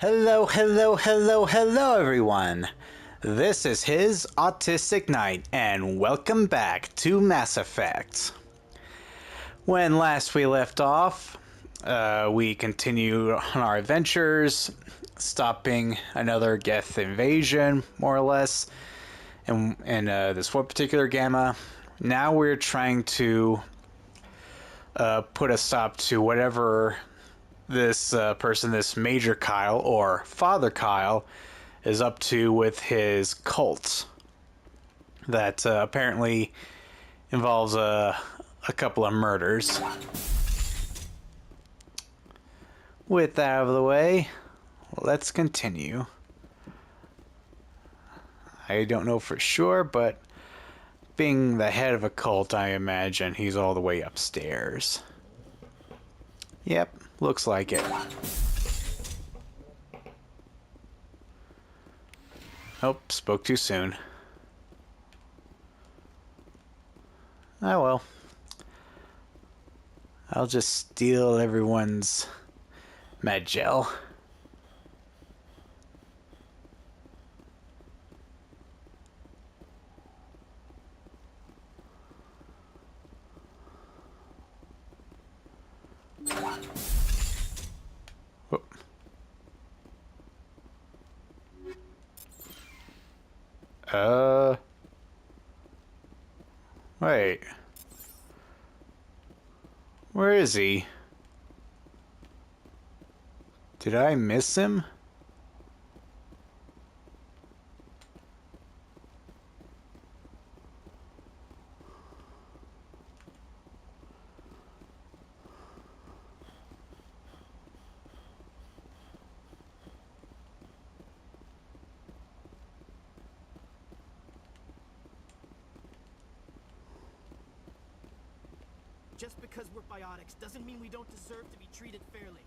Hello, hello, hello, hello, everyone. This is his Autistic Knight, and welcome back to Mass Effect. When last we left off, we continued on our adventures, stopping another Geth invasion, more or less, in this one particular gamma. Now we're trying to put a stop to whatever this person, this Major Kyle, or Father Kyle, is up to with his cult that apparently involves a couple of murders. With that out of the way, let's continue. I don't know for sure, but being the head of a cult, I imagine he's all the way upstairs. Yep, looks like it. Oh, spoke too soon. Oh well. I'll just steal everyone's med gel. Wait. Where is he? Did I miss him? Just because we're biotics doesn't mean we don't deserve to be treated fairly.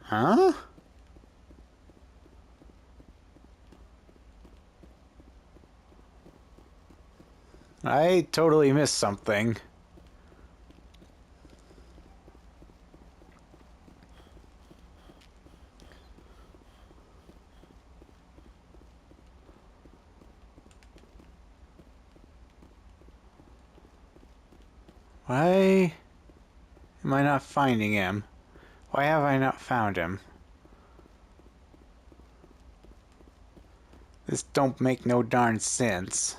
Huh? I totally missed something. Why am I not finding him? Why have I not found him? This don't make no darn sense.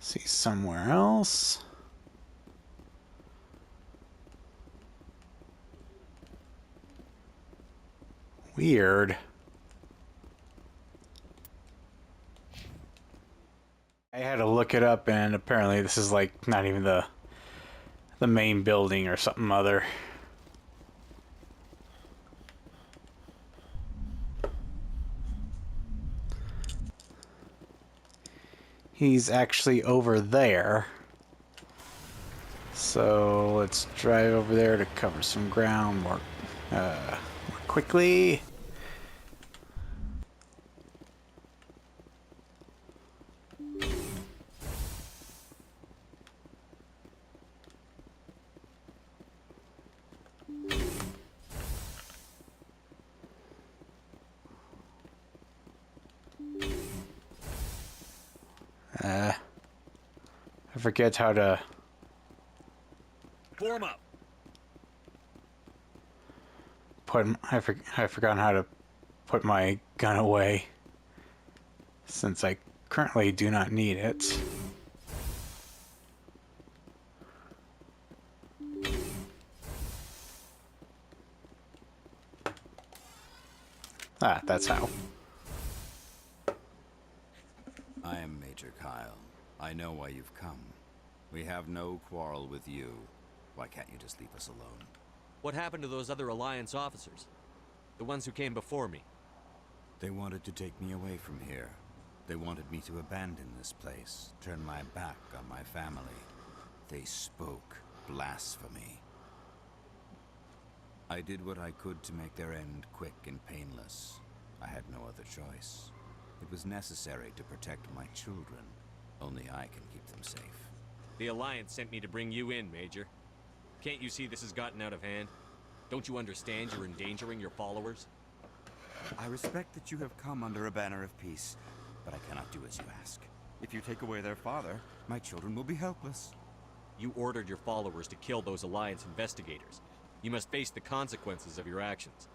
See somewhere else. Weird. I had to look it up, and apparently this is like not even the main building or something other. He's actually over there. So let's drive over there to cover some ground more quickly. I forget how to... Form up. I've forgotten how to put my gun away, since I currently do not need it. Ah, that's how. I am Major Kyle. I know why you've come. We have no quarrel with you. Why can't you just leave us alone? What happened to those other Alliance officers? The ones who came before me? They wanted to take me away from here. They wanted me to abandon this place, turn my back on my family. They spoke blasphemy. I did what I could to make their end quick and painless. I had no other choice. It was necessary to protect my children. Only I can keep them safe. The Alliance sent me to bring you in, Major. Can't you see this has gotten out of hand? Don't you understand you're endangering your followers? I respect that you have come under a banner of peace, but I cannot do as you ask. If you take away their father, my children will be helpless. You ordered your followers to kill those Alliance investigators. You must face the consequences of your actions.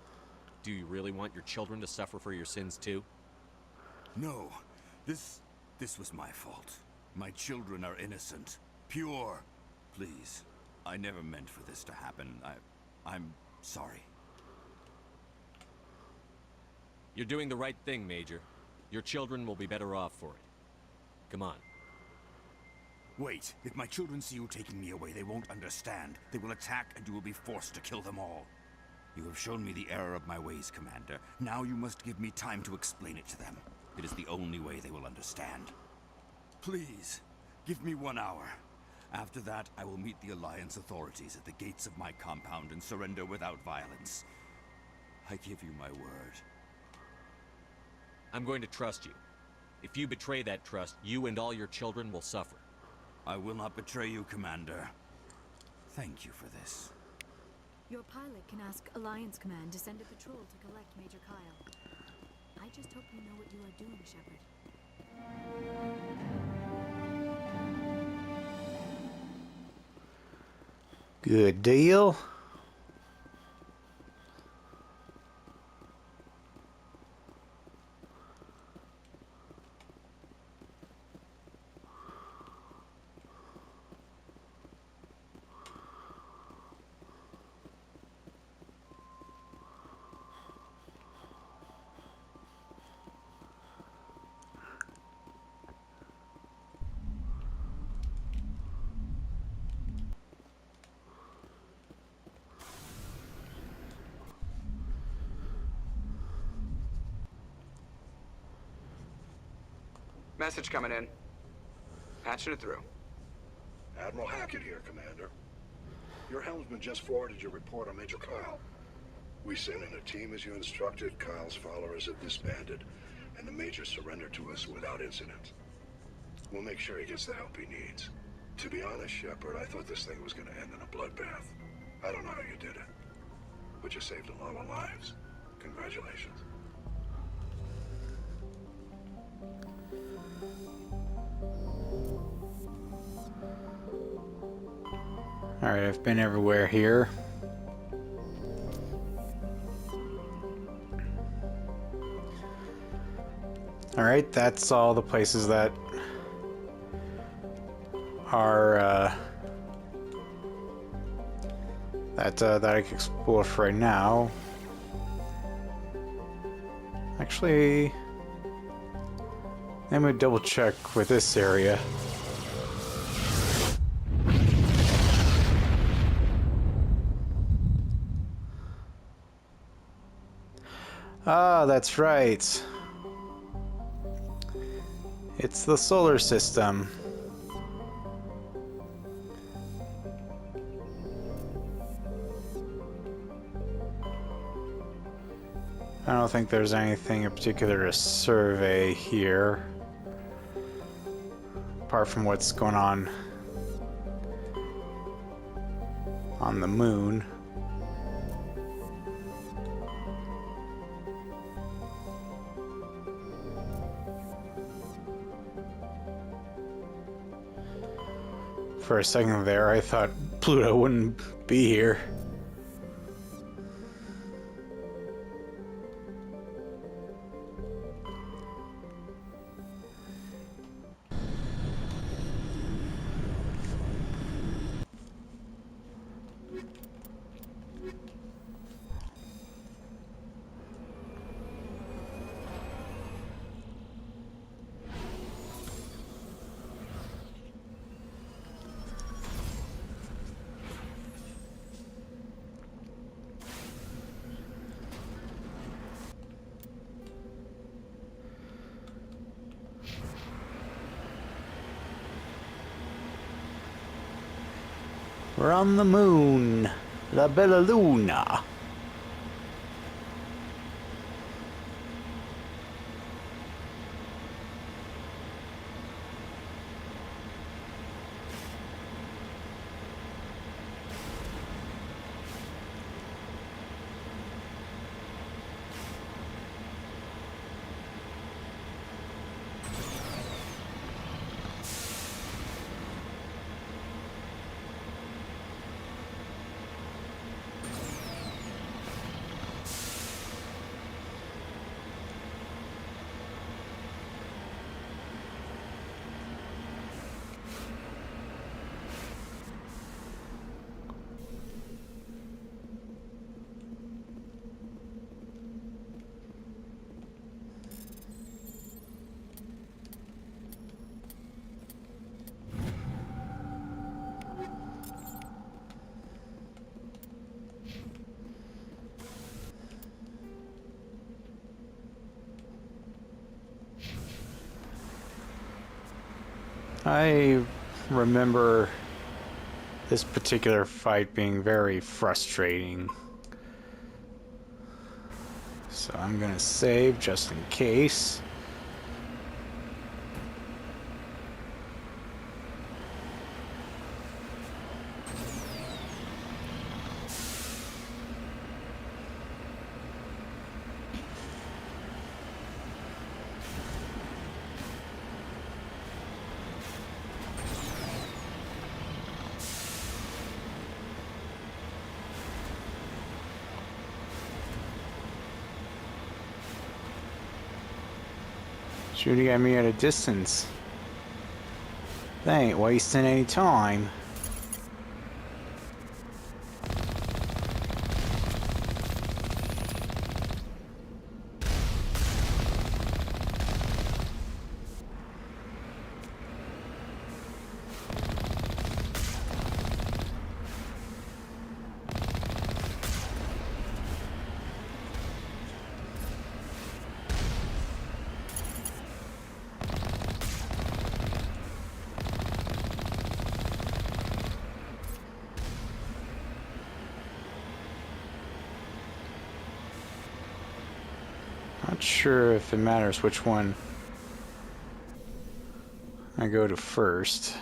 Do you really want your children to suffer for your sins too? No, this was my fault. My children are innocent, pure. Please, I never meant for this to happen. I'm sorry. You're doing the right thing, Major. Your children will be better off for it. Come on. Wait, if my children see you taking me away, they won't understand. They will attack and you will be forced to kill them all. You have shown me the error of my ways, Commander. Now you must give me time to explain it to them. It is the only way they will understand. Please, give me 1 hour. After that, I will meet the Alliance authorities at the gates of my compound and surrender without violence. I give you my word. I'm going to trust you. If you betray that trust, you and all your children will suffer. I will not betray you, Commander. Thank you for this. Your pilot can ask Alliance Command to send a patrol to collect Major Kyle. I just hope you know what you are doing, Shepard. Good deal. Message coming in. Patching it through. Admiral Hackett here, Commander. Your helmsman just forwarded your report on Major Kyle. We sent in a team as you instructed. Kyle's followers have disbanded, and the Major surrendered to us without incident. We'll make sure he gets the help he needs. To be honest, Shepard, I thought this thing was going to end in a bloodbath. I don't know how you did it, but you saved a lot of lives. Congratulations. Alright, I've been everywhere here. Alright, that's all the places that are that I can explore for right now. Actually, let me double check with this area. Ah, that's right. It's the solar system. I don't think there's anything in particular to survey here, apart from what's going on the moon. For a second there, I thought Pluto wouldn't be here. We're on the moon, La Bella Luna. I remember this particular fight being very frustrating. So I'm gonna save just in case. Shooting at me at a distance. They ain't wasting any time. Not sure if it matters which one I go to first.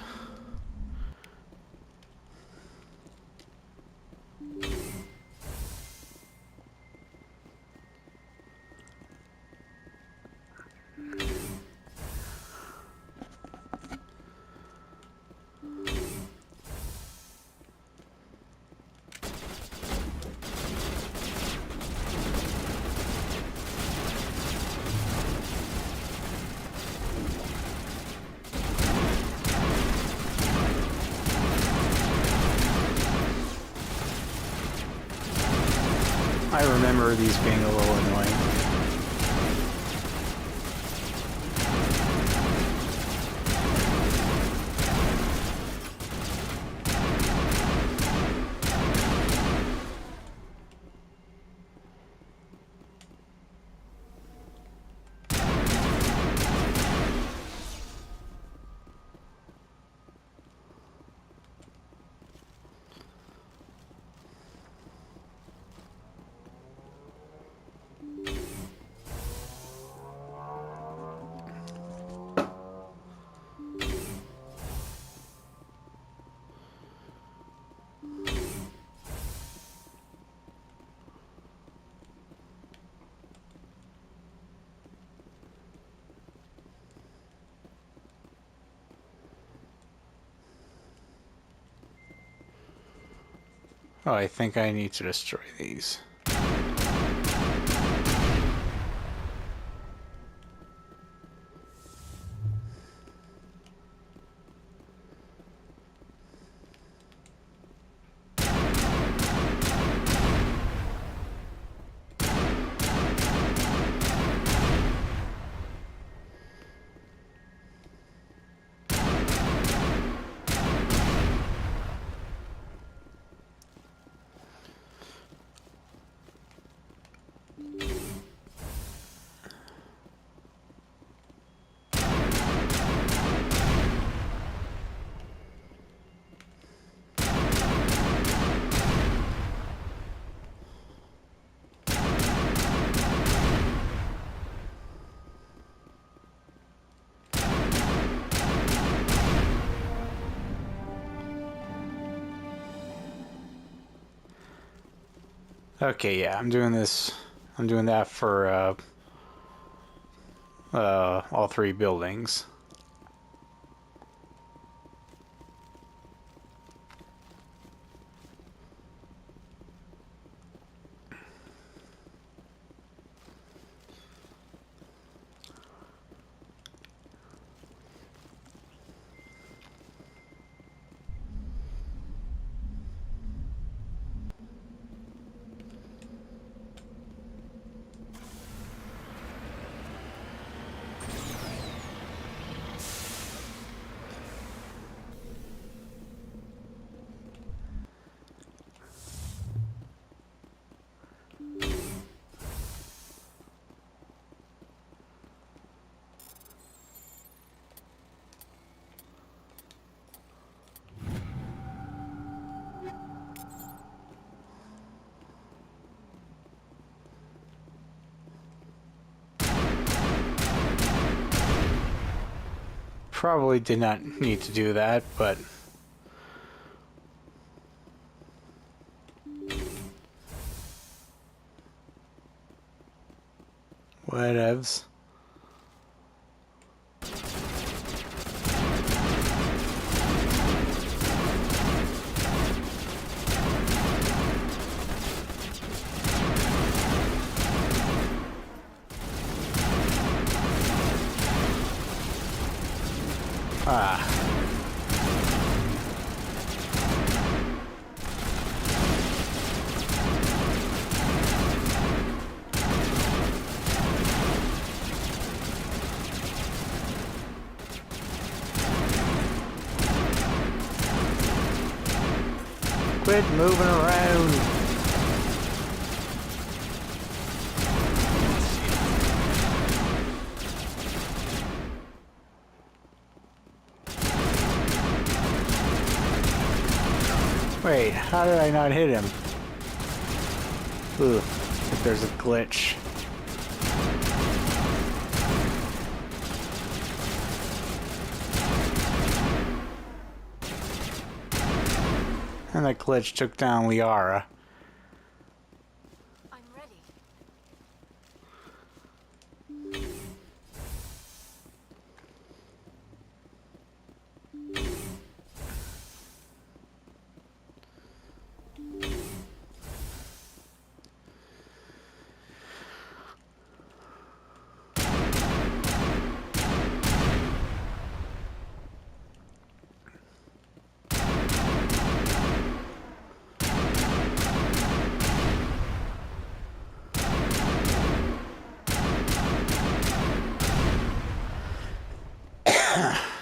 I remember these being a little annoying. Oh, I think I need to destroy these. Okay, yeah, I'm doing this. I'm doing that for all three buildings. probably did not need to do that, but... whatevs. Ah. Quit moving around. Wait, how did I not hit him? Ooh, I think there's a glitch. And that glitch took down Liara. I'm ready.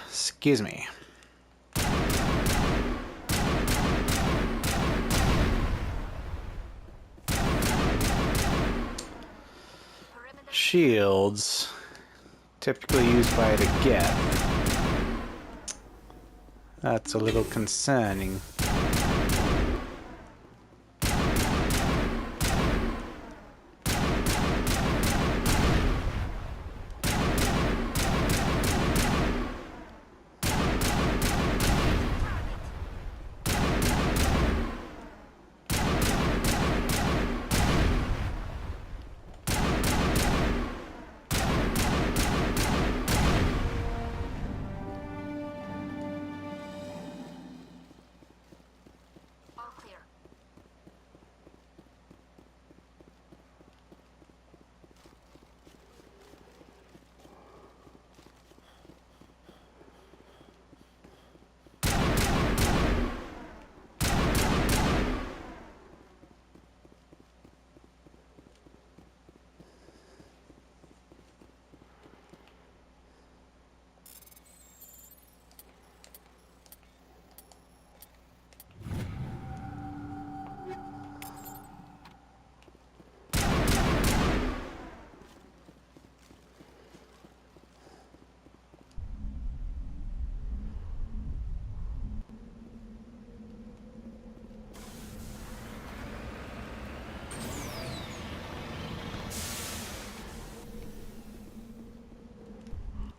Excuse me. Shields, typically used by the Geth. That's a little concerning. All clear.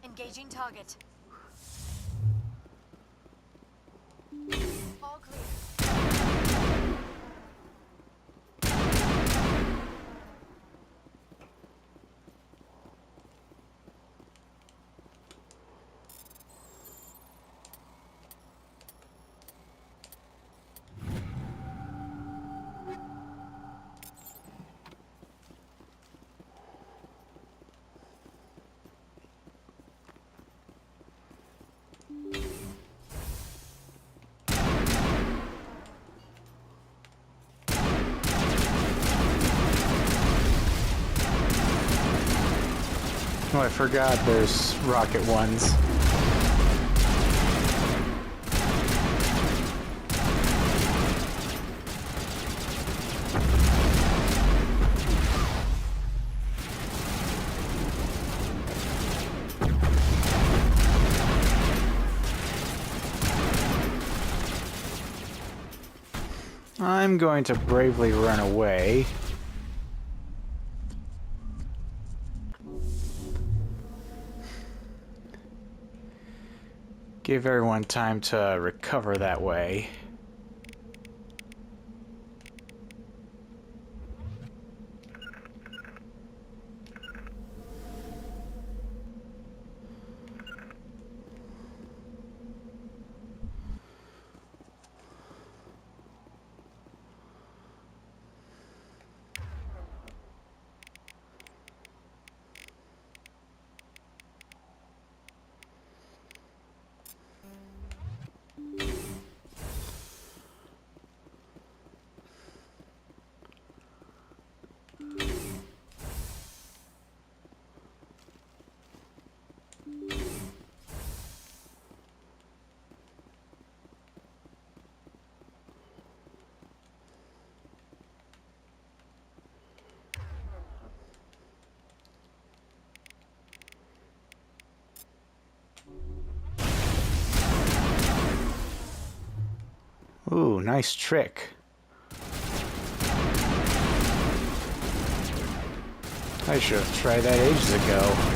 Engaging target. All clear. Oh, I forgot there's rocket ones. I'm going to bravely run away. Give everyone time to recover that way. Ooh, nice trick. I should have tried that ages ago.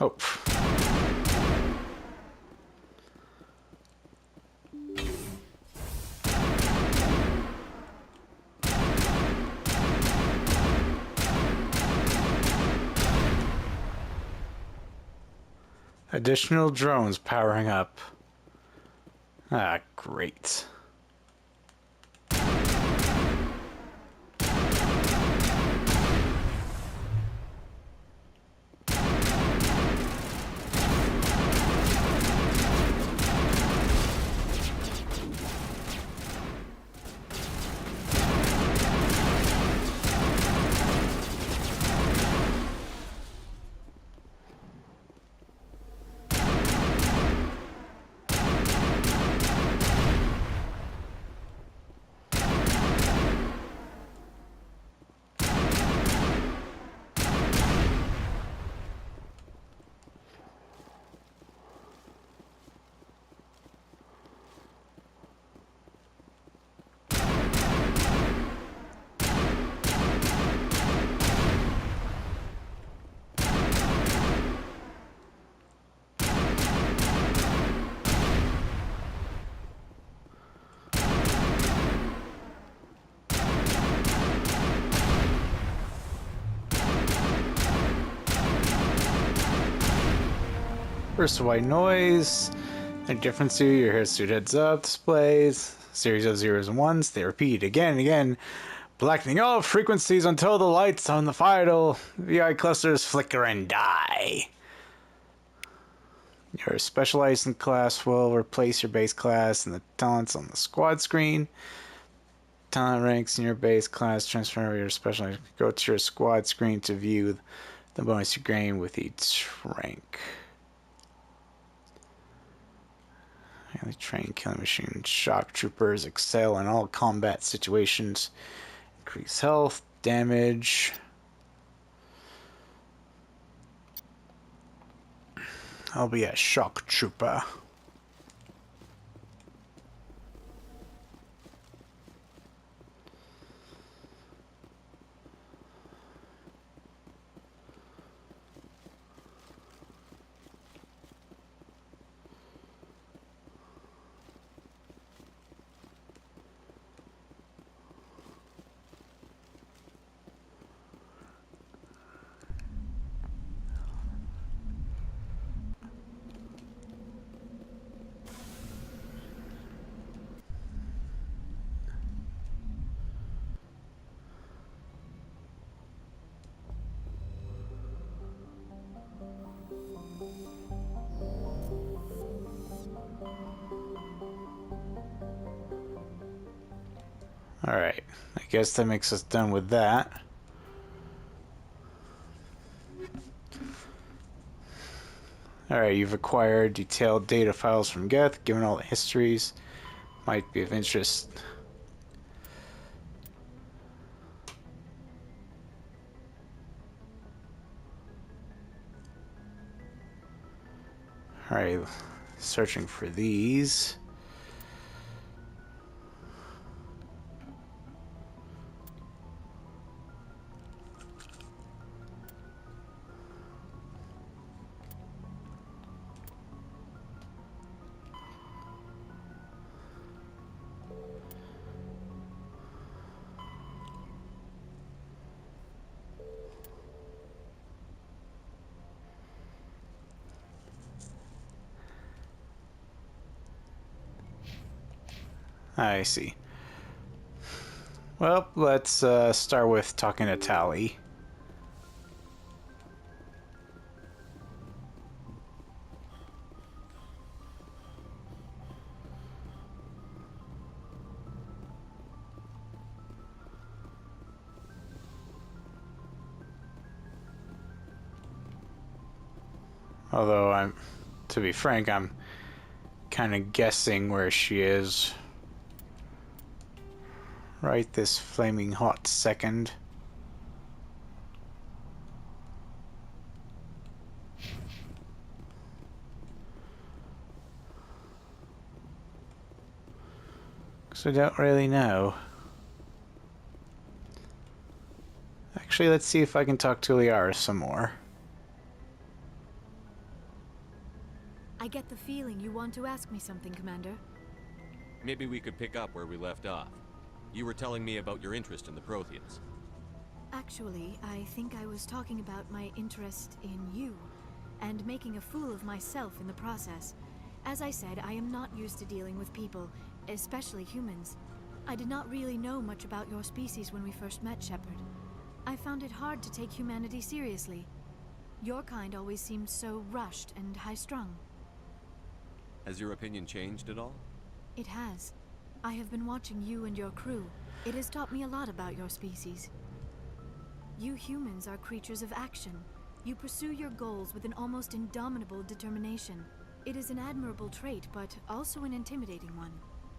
Oh. Additional drones powering up. Ah, great. Burst of white noise. A difference to your hair suit heads up displays. Series of zeros and ones. They repeat again and again. Blackening all frequencies until the lights on the vital VI clusters flicker and die. Your specialized class will replace your base class and the talents on the squad screen. Talent ranks in your base class transfer over your specialized. Go to your squad screen to view the bonus you gain with each rank. Highly trained killing machine shock troopers excel in all combat situations. Increase health, damage. I'll be a shock trooper. Alright, I guess that makes us done with that. Alright, you've acquired detailed data files from Geth, given all the histories. Might be of interest. Alright, searching for these. I see. Well, let's start with talking to Tali. Although to be frank, I'm kind of guessing where she is right this flaming hot second. So I don't really know. Actually, let's see if I can talk to Liara some more. I get the feeling you want to ask me something, Commander. Maybe we could pick up where we left off. You were telling me about your interest in the Protheans. Actually, I think I was talking about my interest in you, and making a fool of myself in the process. As I said, I am not used to dealing with people, especially humans. I did not really know much about your species when we first met, Shepard. I found it hard to take humanity seriously. Your kind always seemed so rushed and high-strung. Has your opinion changed at all? It has. I have been watching you and your crew. It has taught me a lot about your species. You humans are creatures of action. You pursue your goals with an almost indomitable determination. It is an admirable trait, but also an intimidating one.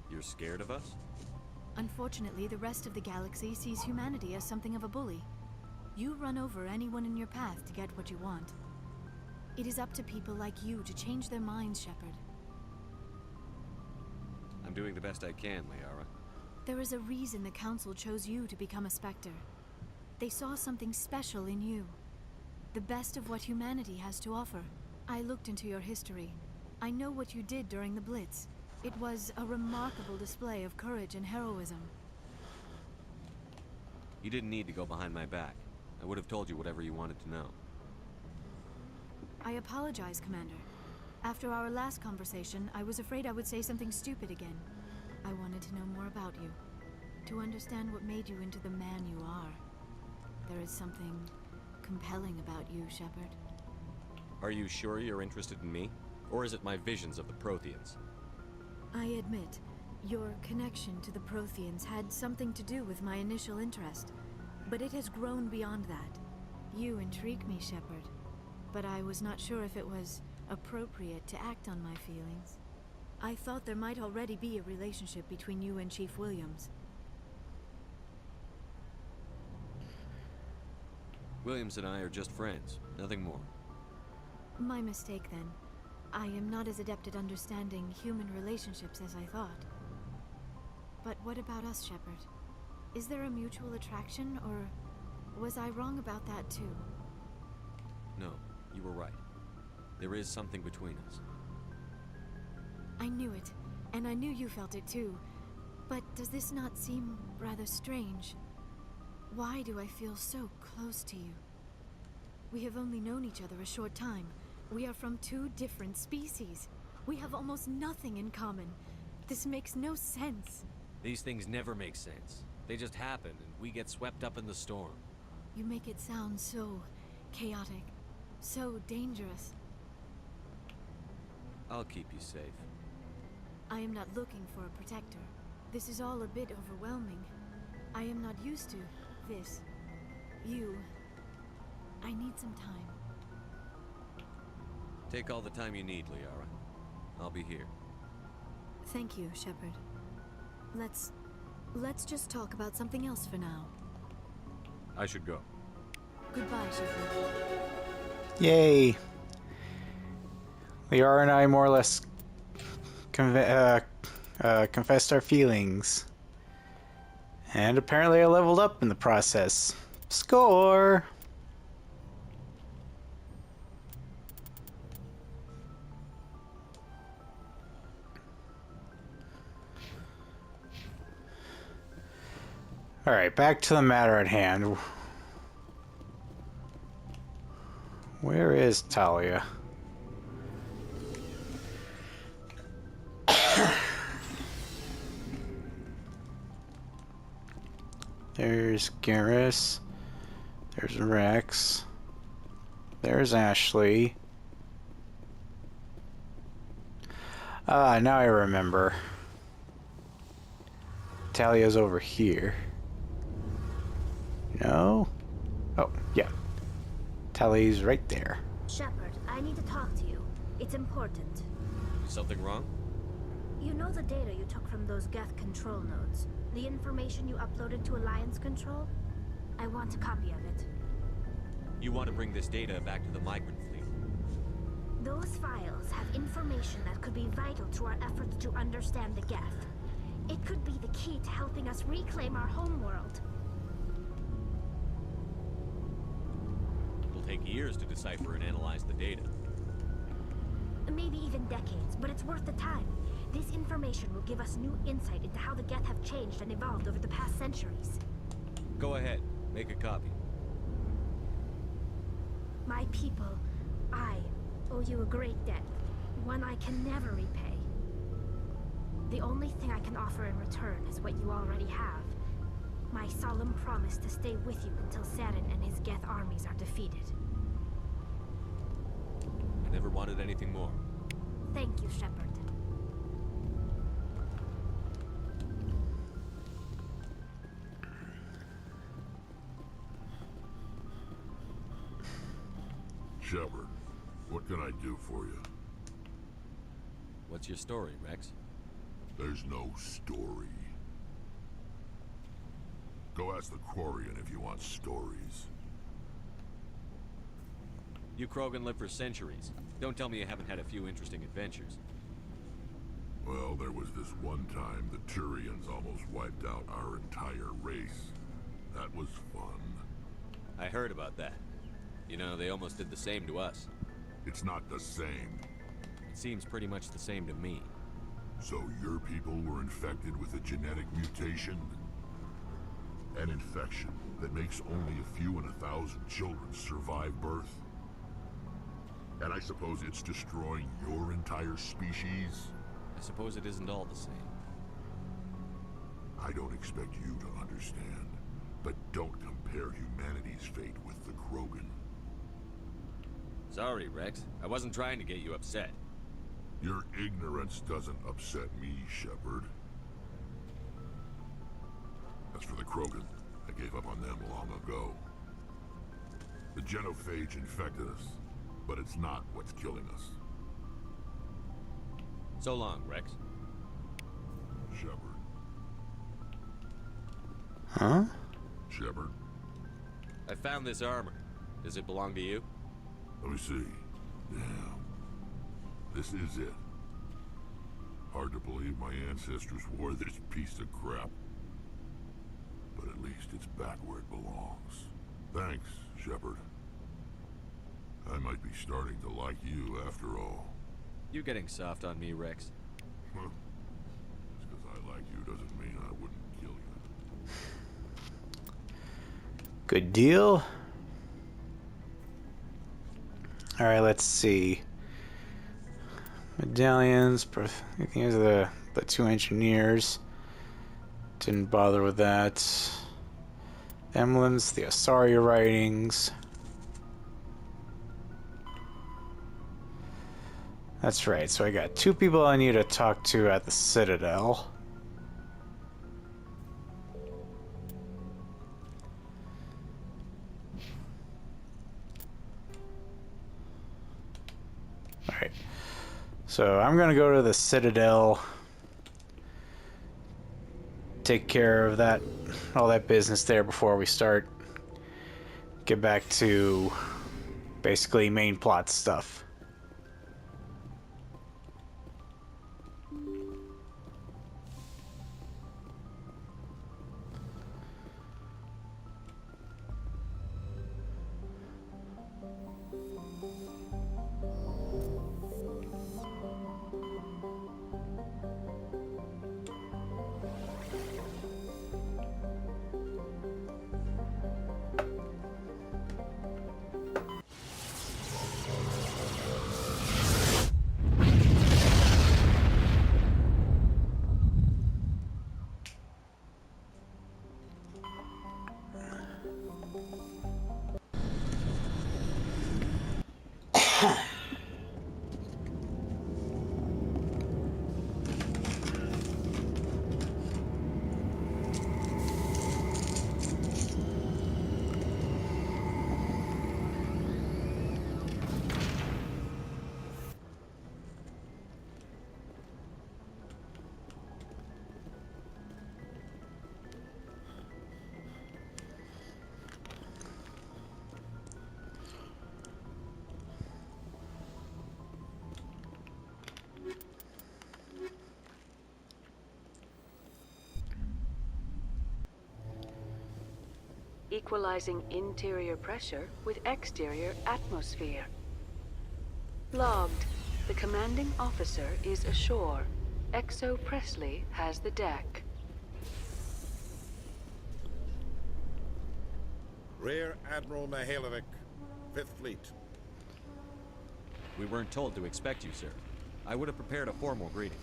You're scared of us? Unfortunately, the rest of the galaxy sees humanity as something of a bully. You run over anyone in your path to get what you want. It is up to people like you to change their minds, Shepard. I'm doing the best I can, Liara. There is a reason the Council chose you to become a Spectre. They saw something special in you. The best of what humanity has to offer. I looked into your history. I know what you did during the Blitz. It was a remarkable display of courage and heroism. You didn't need to go behind my back. I would have told you whatever you wanted to know. I apologize, Commander. After our last conversation, I was afraid I would say something stupid again. I wanted to know more about you. To understand what made you into the man you are. There is something compelling about you, Shepard. Are you sure you're interested in me? Or is it my visions of the Protheans? I admit, your connection to the Protheans had something to do with my initial interest. But it has grown beyond that. You intrigue me, Shepard. But I was not sure if it was appropriate to act on my feelings. I thought there might already be a relationship between you and Chief Williams. Williams and I are just friends, nothing more. My mistake, then. I am not as adept at understanding human relationships as I thought. But what about us, Shepard? Is there a mutual attraction, or was I wrong about that too? No, you were right. There is something between us. I knew it, and I knew you felt it too. But does this not seem rather strange? Why do I feel so close to you? We have only known each other a short time. We are from two different species. We have almost nothing in common. This makes no sense. These things never make sense. They just happen, and we get swept up in the storm. You make it sound so chaotic, so dangerous. I'll keep you safe. I am not looking for a protector. This is all a bit overwhelming. I am not used to this. You. I need some time. Take all the time you need, Liara. I'll be here. Thank you, Shepard. Let's just talk about something else for now. I should go. Goodbye, Shepard. Yay! Liara and I more or less confessed our feelings. And apparently I leveled up in the process. Score! Alright, back to the matter at hand. Where is Talia? There's Garrus. There's Rex. There's Ashley. Ah, now I remember. Talia's over here. No? Oh, yeah. Talia's right there. Shepard, I need to talk to you. It's important. Is something wrong? You know the data you took from those Geth control nodes? The information you uploaded to Alliance Control? I want a copy of it. You want to bring this data back to the migrant fleet? Those files have information that could be vital to our efforts to understand the Geth. It could be the key to helping us reclaim our homeworld. It'll take years to decipher and analyze the data. Maybe even decades, but it's worth the time. This information will give us new insight into how the Geth have changed and evolved over the past centuries. Go ahead, make a copy. My people, I owe you a great debt, one I can never repay. The only thing I can offer in return is what you already have. My solemn promise to stay with you until Saren and his Geth armies are defeated. I never wanted anything more. Thank you, Shepard. Shepard, what can I do for you? What's your story, Rex? There's no story. Go ask the Quarian if you want stories. You Krogan live for centuries. Don't tell me you haven't had a few interesting adventures. Well, there was this one time the Turians almost wiped out our entire race. That was fun. I heard about that. You know, they almost did the same to us. It's not the same. It seems pretty much the same to me. So your people were infected with a genetic mutation? An infection that makes only a few in 1,000 children survive birth? And I suppose it's destroying your entire species? I suppose it isn't all the same. I don't expect you to understand, but don't compare humanity's fate with the Krogan. Sorry, Rex. I wasn't trying to get you upset. Your ignorance doesn't upset me, Shepard. As for the Krogan, I gave up on them long ago. The genophage infected us, but it's not what's killing us. So long, Rex. Shepard. Huh? Shepard? I found this armor. Does it belong to you? Let me see. Damn. This is it. Hard to believe my ancestors wore this piece of crap. But at least it's back where it belongs. Thanks, Shepard. I might be starting to like you after all. You getting soft on me, Rex? Just because I like you doesn't mean I wouldn't kill you. Good deal. Alright, let's see. Medallions. These are the two engineers. Didn't bother with that. Emblems, the Asaria writings. That's right, so I got two people I need to talk to at the Citadel. Alright. So I'm gonna go to the Citadel. Take care of that, all that business there before we start. Get back to basically main plot stuff. Equalizing interior pressure with exterior atmosphere. Logged. The commanding officer is ashore. Exo Presley has the deck. Rear Admiral Mihailovic, 5th Fleet. We weren't told to expect you, sir. I would have prepared a formal greeting.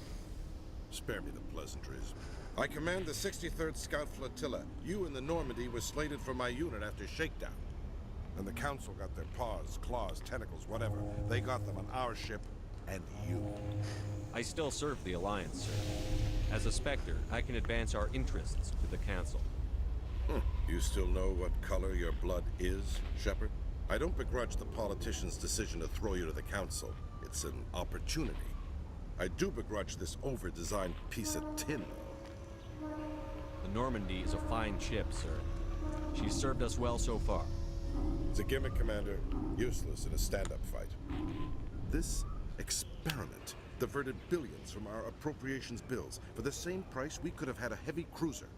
Spare me the pleasantries. I command the 63rd Scout Flotilla. You and the Normandy were slated for my unit after shakedown. And the Council got their paws, claws, tentacles, whatever. They got them on our ship, and you. I still serve the Alliance, sir. As a Spectre, I can advance our interests to the Council. You still know what color your blood is, Shepard? I don't begrudge the politician's decision to throw you to the Council. It's an opportunity. I do begrudge this over-designed piece of tin, though. The Normandy is a fine ship, sir. She's served us well so far. It's a gimmick, Commander. Useless in a stand-up fight. This experiment diverted billions from our appropriations bills. For the same price, we could have had a heavy cruiser.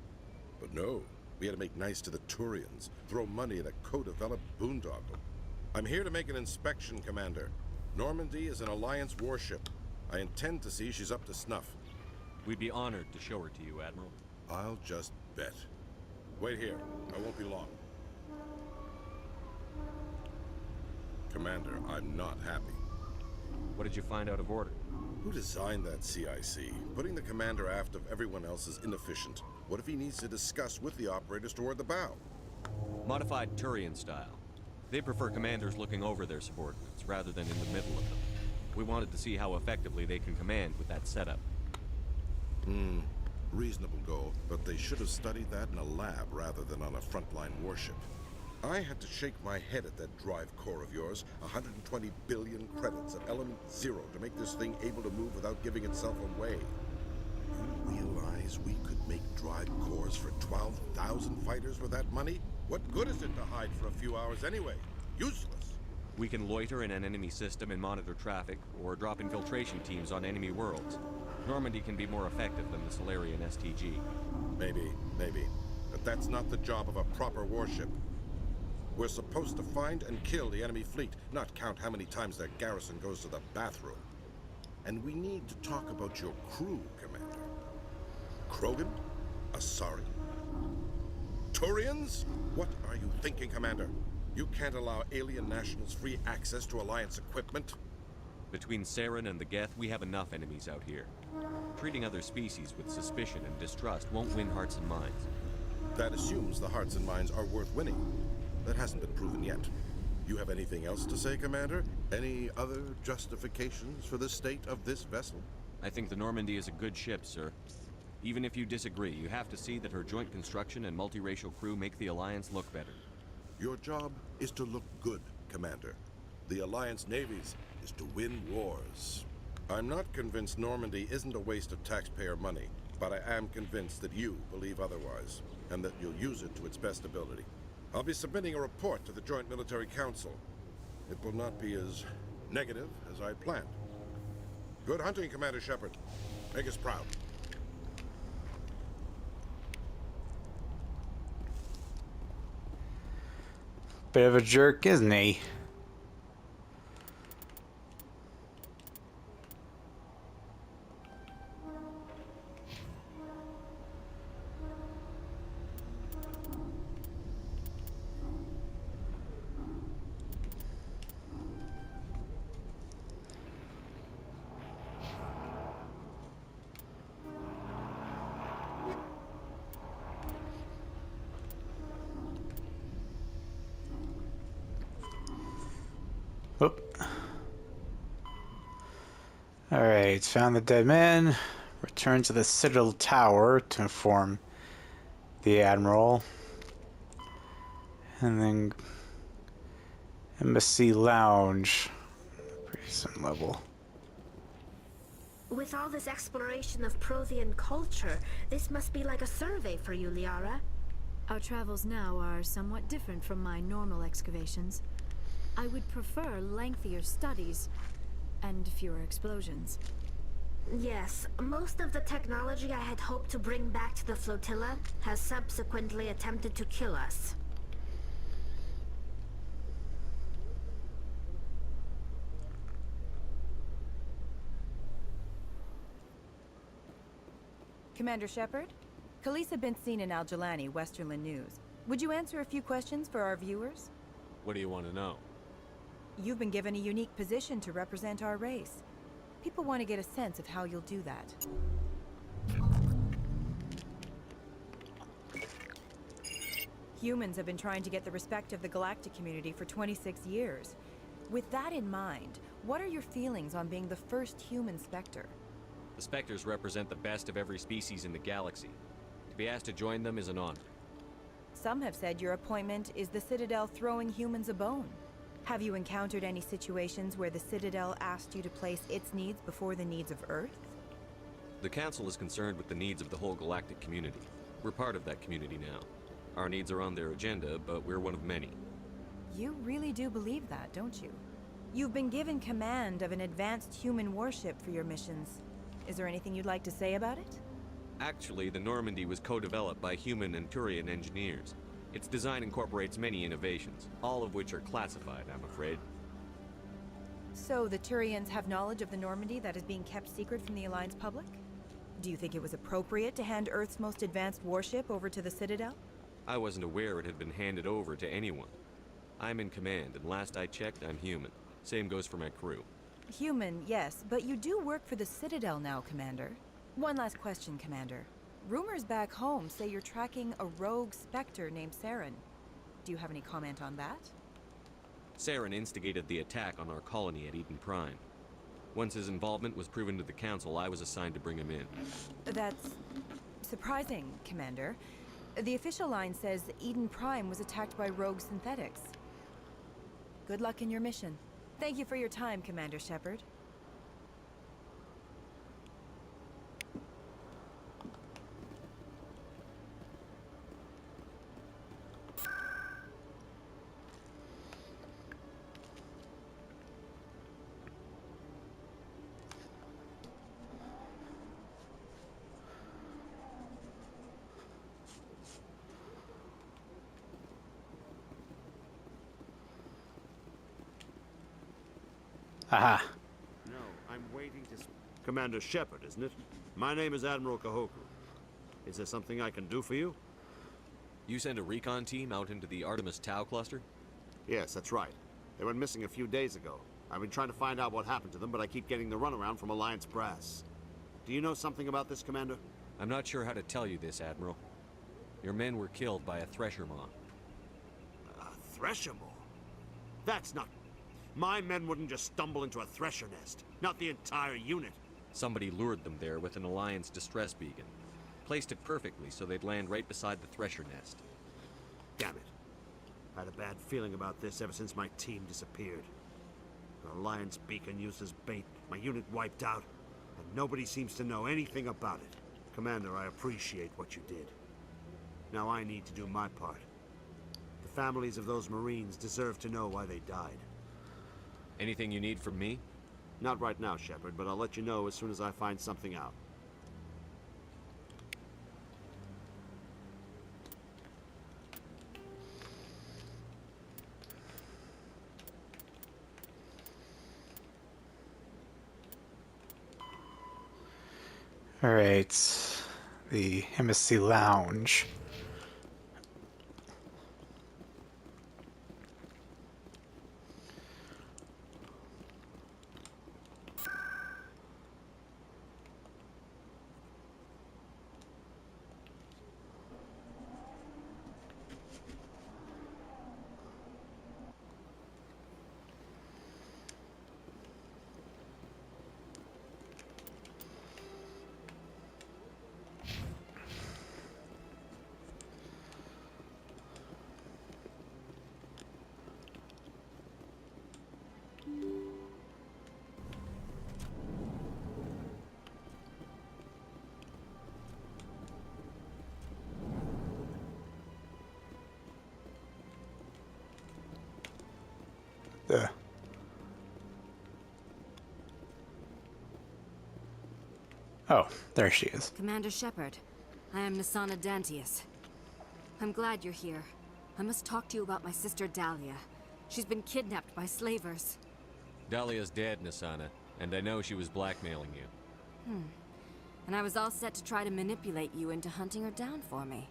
But no, we had to make nice to the Turians, throw money at a co-developed boondoggle. I'm here to make an inspection, Commander. Normandy is an Alliance warship. I intend to see she's up to snuff. We'd be honored to show her to you, Admiral. I'll just bet. Wait here. I won't be long. Commander, I'm not happy. What did you find out of order? Who designed that CIC? Putting the commander aft of everyone else is inefficient. What if he needs to discuss with the operators toward the bow? Modified Turian style. They prefer commanders looking over their subordinates rather than in the middle of them. We wanted to see how effectively they can command with that setup. Reasonable goal, but they should have studied that in a lab rather than on a frontline warship. I had to shake my head at that drive core of yours. 120 billion credits at element 0 to make this thing able to move without giving itself away. You realize we could make drive cores for 12,000 fighters with that money? What good is it to hide for a few hours anyway? Useless. We can loiter in an enemy system and monitor traffic, or drop infiltration teams on enemy worlds. Normandy can be more effective than the Solarian STG. Maybe. But that's not the job of a proper warship. We're supposed to find and kill the enemy fleet, not count how many times their garrison goes to the bathroom. And we need to talk about your crew, Commander. Krogan? Asari? Turians? What are you thinking, Commander? You can't allow alien nationals free access to Alliance equipment? Between Saren and the Geth, we have enough enemies out here. Treating other species with suspicion and distrust won't win hearts and minds. That assumes the hearts and minds are worth winning. That hasn't been proven yet. You have anything else to say, Commander? Any other justifications for the state of this vessel? I think the Normandy is a good ship, sir. Even if you disagree, you have to see that her joint construction and multiracial crew make the Alliance look better. Your job is to look good, Commander. the Alliance navies is to win wars. I'm not convinced Normandy isn't a waste of taxpayer money, but I am convinced that you believe otherwise, and that you'll use it to its best ability. I'll be submitting a report to the Joint Military Council. It will not be as negative as I planned. Good hunting, Commander Shepard. Make us proud. Bit of a jerk, isn't he? Oop. Alright, found the dead man. Return to the Citadel Tower to inform the Admiral. And then Embassy Lounge. Prison level. With all this exploration of Prothean culture, this must be like a survey for you, Liara. Our travels now are somewhat different from my normal excavations. I would prefer lengthier studies and fewer explosions. Yes, most of the technology I had hoped to bring back to the flotilla has subsequently attempted to kill us. Commander Shepard? Khalisah bint seen in Al-Jalani, Westerland News. Would you answer a few questions for our viewers? What do you want to know? You've been given a unique position to represent our race. People want to get a sense of how you'll do that. Humans have been trying to get the respect of the galactic community for 26 years. With that in mind, what are your feelings on being the first human Spectre? The Spectres represent the best of every species in the galaxy. To be asked to join them is an honor. Some have said your appointment is the Citadel throwing humans a bone. Have you encountered any situations where the Citadel asked you to place its needs before the needs of Earth? The Council is concerned with the needs of the whole galactic community. We're part of that community now. Our needs are on their agenda, but we're one of many. You really do believe that, don't you? You've been given command of an advanced human warship for your missions. Is there anything you'd like to say about it? Actually, the Normandy was co-developed by human and Turian engineers. Its design incorporates many innovations, all of which are classified, I'm afraid. So the Turians have knowledge of the Normandy that is being kept secret from the Alliance public? Do you think it was appropriate to hand Earth's most advanced warship over to the Citadel? I wasn't aware it had been handed over to anyone. I'm in command, and last I checked, I'm human. Same goes for my crew. Human, yes, but you do work for the Citadel now, Commander. One last question, Commander. Rumors back home say you're tracking a rogue Spectre named Saren. Do you have any comment on that? Saren instigated the attack on our colony at Eden Prime. Once his involvement was proven to the Council, I was assigned to bring him in. That's surprising, Commander. The official line says Eden Prime was attacked by rogue synthetics. Good luck in your mission. Thank you for your time, Commander Shepard. Aha. No, I'm waiting to... Commander Shepard, isn't it? My name is Admiral Kahoku. Is there something I can do for you? You send a recon team out into the Artemis Tau cluster? Yes, that's right. They went missing a few days ago. I've been trying to find out what happened to them, but I keep getting the runaround from Alliance brass. Do you know something about this, Commander? I'm not sure how to tell you this, Admiral. Your men were killed by a Thresher Maw. A Thresher Maw? That's not... My men wouldn't just stumble into a Thresher nest. Not the entire unit. Somebody lured them there with an Alliance distress beacon. Placed it perfectly so they'd land right beside the Thresher nest. Damn it. I had a bad feeling about this ever since my team disappeared. An Alliance beacon used as bait, my unit wiped out, and nobody seems to know anything about it. Commander, I appreciate what you did. Now I need to do my part. The families of those Marines deserve to know why they died. Anything you need from me? Not right now, Shepard, but I'll let you know as soon as I find something out. Alright, the Embassy Lounge. Oh, there she is. Commander Shepard, I am Nasana Dantius. I'm glad you're here. I must talk to you about my sister Dahlia. She's been kidnapped by slavers. Dahlia's dead, Nasana, and I know she was blackmailing you. And I was all set to try to manipulate you into hunting her down for me.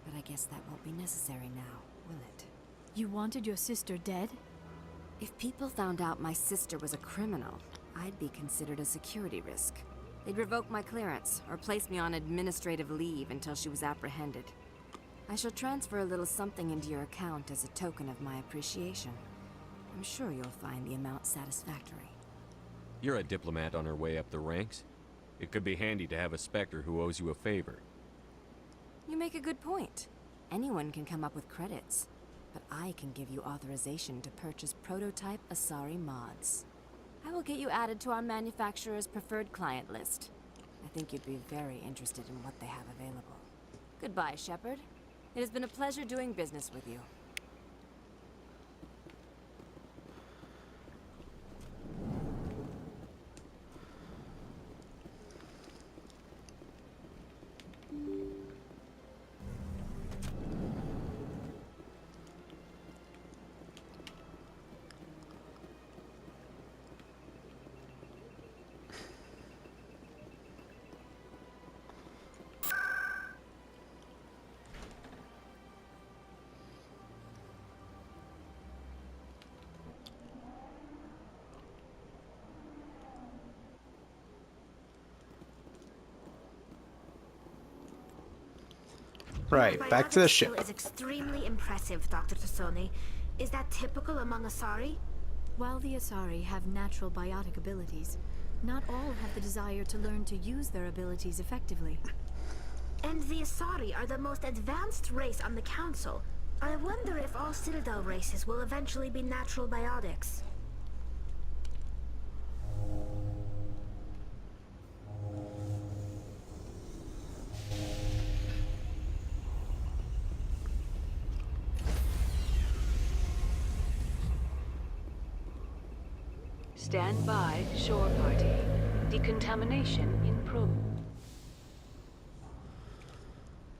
But I guess that won't be necessary now, will it? You wanted your sister dead? If people found out my sister was a criminal, I'd be considered a security risk. They'd revoke my clearance, or place me on administrative leave until she was apprehended. I shall transfer a little something into your account as a token of my appreciation. I'm sure you'll find the amount satisfactory. You're a diplomat on her way up the ranks. It could be handy to have a Spectre who owes you a favor. You make a good point. Anyone can come up with credits, but I can give you authorization to purchase prototype Asari mods. I will get you added to our manufacturer's preferred client list. I think you'd be very interested in what they have available. Goodbye, Shepard. It has been a pleasure doing business with you. Right, back to the ship. Is extremely impressive, Dr. Tassoni. Is that typical among Asari? While the Asari have natural biotic abilities, not all have the desire to learn to use their abilities effectively. And the Asari are the most advanced race on the Council. I wonder if all Citadel races will eventually be natural biotics. Stand by, shore party. Decontamination in pro.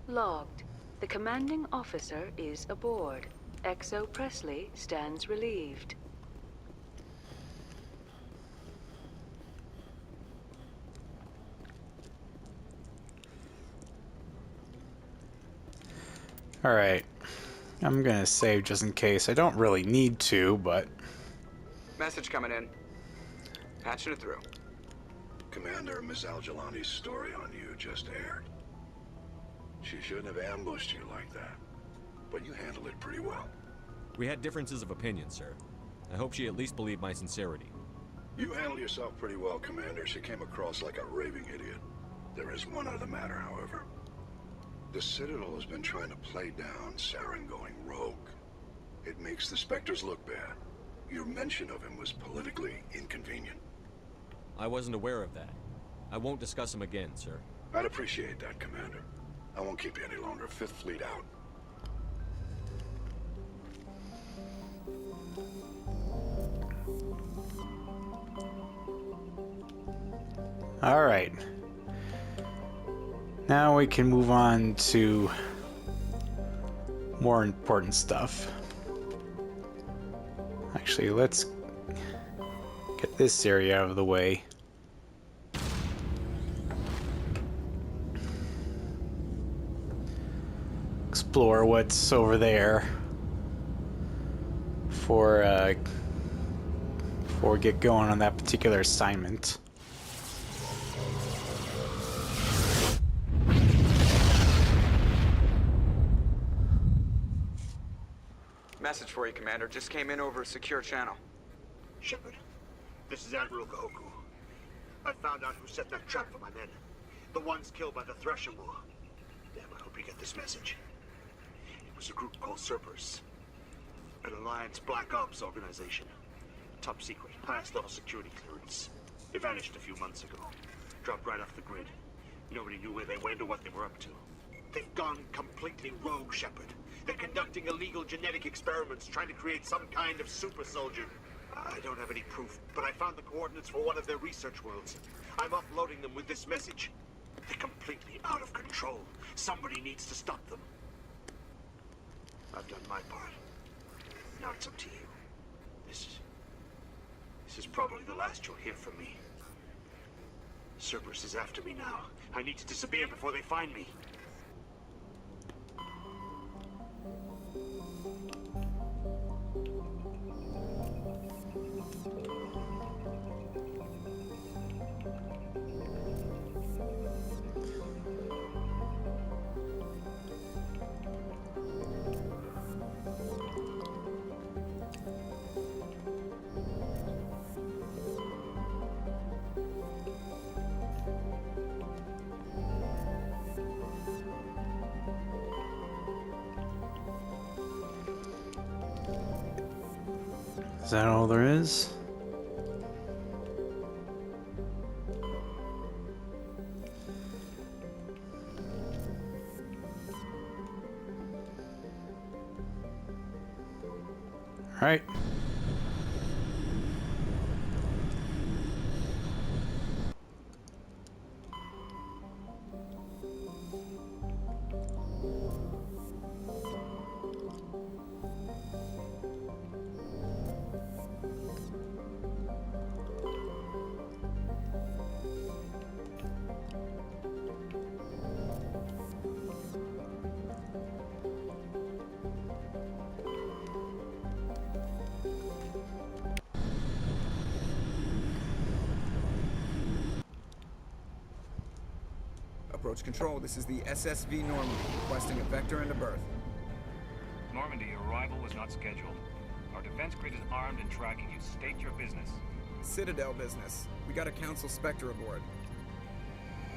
Logged. The commanding officer is aboard. XO Presley stands relieved. Alright. I'm gonna save just in case. I don't really need to, but... Message coming in. Patching it through. Commander, Miss Al-Jalani's story on you just aired. She shouldn't have ambushed you like that, but you handled it pretty well. We had differences of opinion, sir. I hope she at least believed my sincerity. You handled yourself pretty well, Commander. She came across like a raving idiot. There is one other matter, however. The Citadel has been trying to play down Saren going rogue. It makes the Spectres look bad. Your mention of him was politically inconvenient. I wasn't aware of that. I won't discuss him again, sir. I'd appreciate that, Commander. I won't keep you any longer. Fifth Fleet out. All right. Now we can move on to more important stuff. Actually, let's get this area out of the way. Explore what's over there before we get going on that particular assignment. Message for you, Commander. Just came in over a secure channel. Shepard, this is Admiral Kahoku. I found out who set that trap for my men. The ones killed by the Thresher War. Damn, I hope you get this message. It was a group called Cerberus. An Alliance Black Ops organization. Top secret, highest level security clearance. They vanished a few months ago. Dropped right off the grid. Nobody knew where they went or what they were up to. They've gone completely rogue, Shepard. They're conducting illegal genetic experiments, trying to create some kind of super soldier. I don't have any proof, but I found the coordinates for one of their research worlds. I'm uploading them with this message. They're completely out of control. Somebody needs to stop them. I've done my part. Now it's up to you. This is probably the last you'll hear from me. Cerberus is after me now. I need to disappear before they find me. Is that all there is? All right. Approach control, this is the SSV Normandy, requesting a vector and a berth. Normandy, your arrival was not scheduled. Our defense grid is armed and tracking you. State your business. Citadel business. We got a Council Spectre aboard.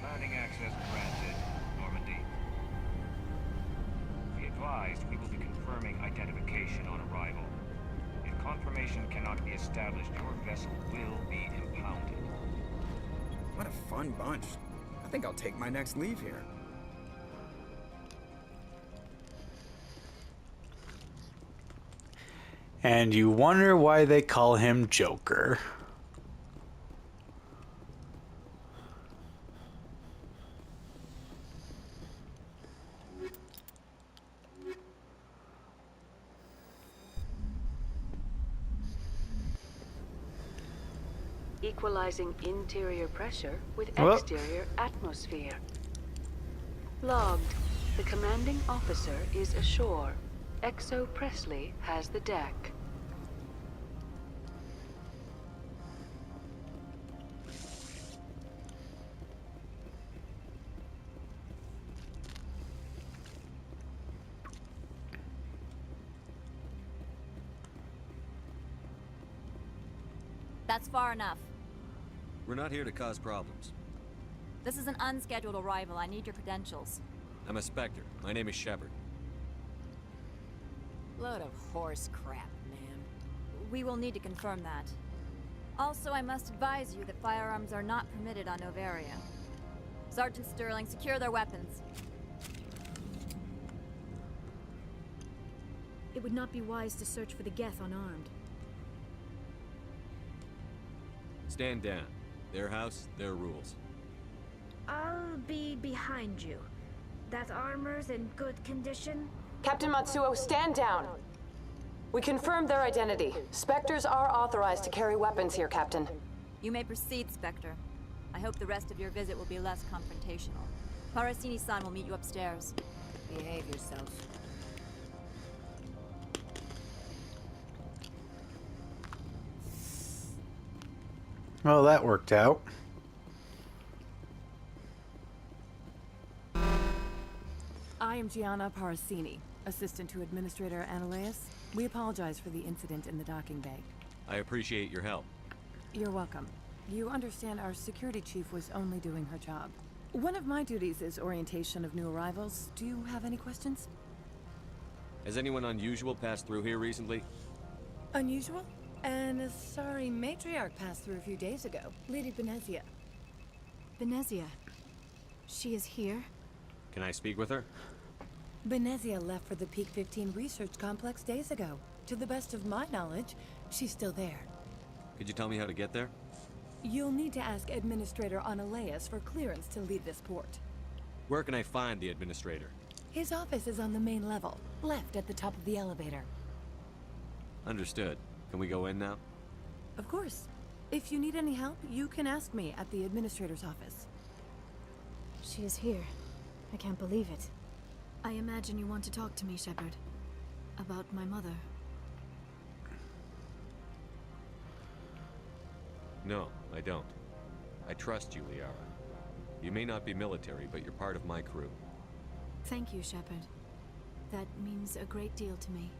Landing access granted, Normandy. Be advised, we will be confirming identification on arrival. If confirmation cannot be established, your vessel will be impounded. What a fun bunch. I think I'll take my next leave here. And you wonder why they call him Joker. Equalizing interior pressure with Well. exterior atmosphere. Logged. The commanding officer is ashore. Exo Presley has the deck. That's far enough. We're not here to cause problems. This is an unscheduled arrival. I need your credentials. I'm a Spectre. My name is Shepard. Load of horse crap, man. we will need to confirm that. Also, I must advise you that firearms are not permitted on Noveria. Sergeant Sterling, secure their weapons. It would not be wise to search for the Geth unarmed. Stand down. Their house, their rules. I'll be behind you. That armor's in good condition? Captain Matsuo, stand down! We confirmed their identity. Spectres are authorized to carry weapons here, Captain. You may proceed, Spectre. I hope the rest of your visit will be less confrontational. Parasini-san will meet you upstairs. Behave yourself. Well, that worked out. I am Gianna Parasini, assistant to Administrator Analeas. We apologize for the incident in the docking bay. I appreciate your help. You're welcome. You understand our security chief was only doing her job. One of my duties is orientation of new arrivals. Do you have any questions? Has anyone unusual passed through here recently? Unusual? An Asari matriarch passed through a few days ago. Lady Benezia. Benezia? She is here? Can I speak with her? Benezia left for the Peak 15 research complex days ago. To the best of my knowledge, she's still there. Could you tell me how to get there? You'll need to ask Administrator Analeas for clearance to leave this port. Where can I find the Administrator? His office is on the main level, left at the top of the elevator. Understood. Can we go in now? Of course. If you need any help, you can ask me at the Administrator's office. She is here. I can't believe it. I imagine you want to talk to me, Shepard. About my mother. No, I don't. I trust you, Liara. You may not be military, but you're part of my crew. Thank you, Shepard. That means a great deal to me.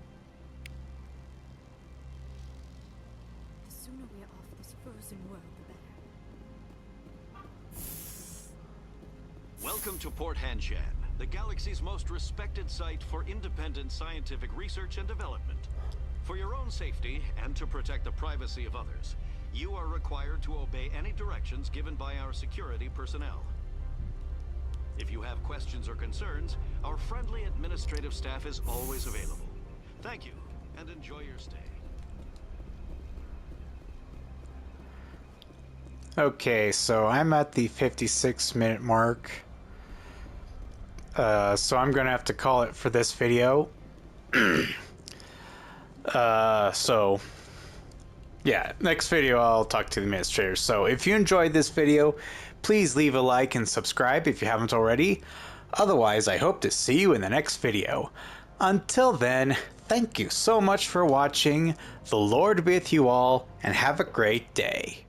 The sooner we are off this frozen world, the better. Welcome to Port Hanshan, the galaxy's most respected site for independent scientific research and development. For your own safety and to protect the privacy of others, you are required to obey any directions given by our security personnel. If you have questions or concerns, our friendly administrative staff is always available. Thank you, and enjoy your stay. Okay, so I'm at the 56-minute mark. So I'm gonna have to call it for this video. So yeah, next video I'll talk to the administrators. So if you enjoyed this video, please leave a like and subscribe if you haven't already. Otherwise, I hope to see you in the next video. Until then, thank you so much for watching. The Lord be with you all, and have a great day.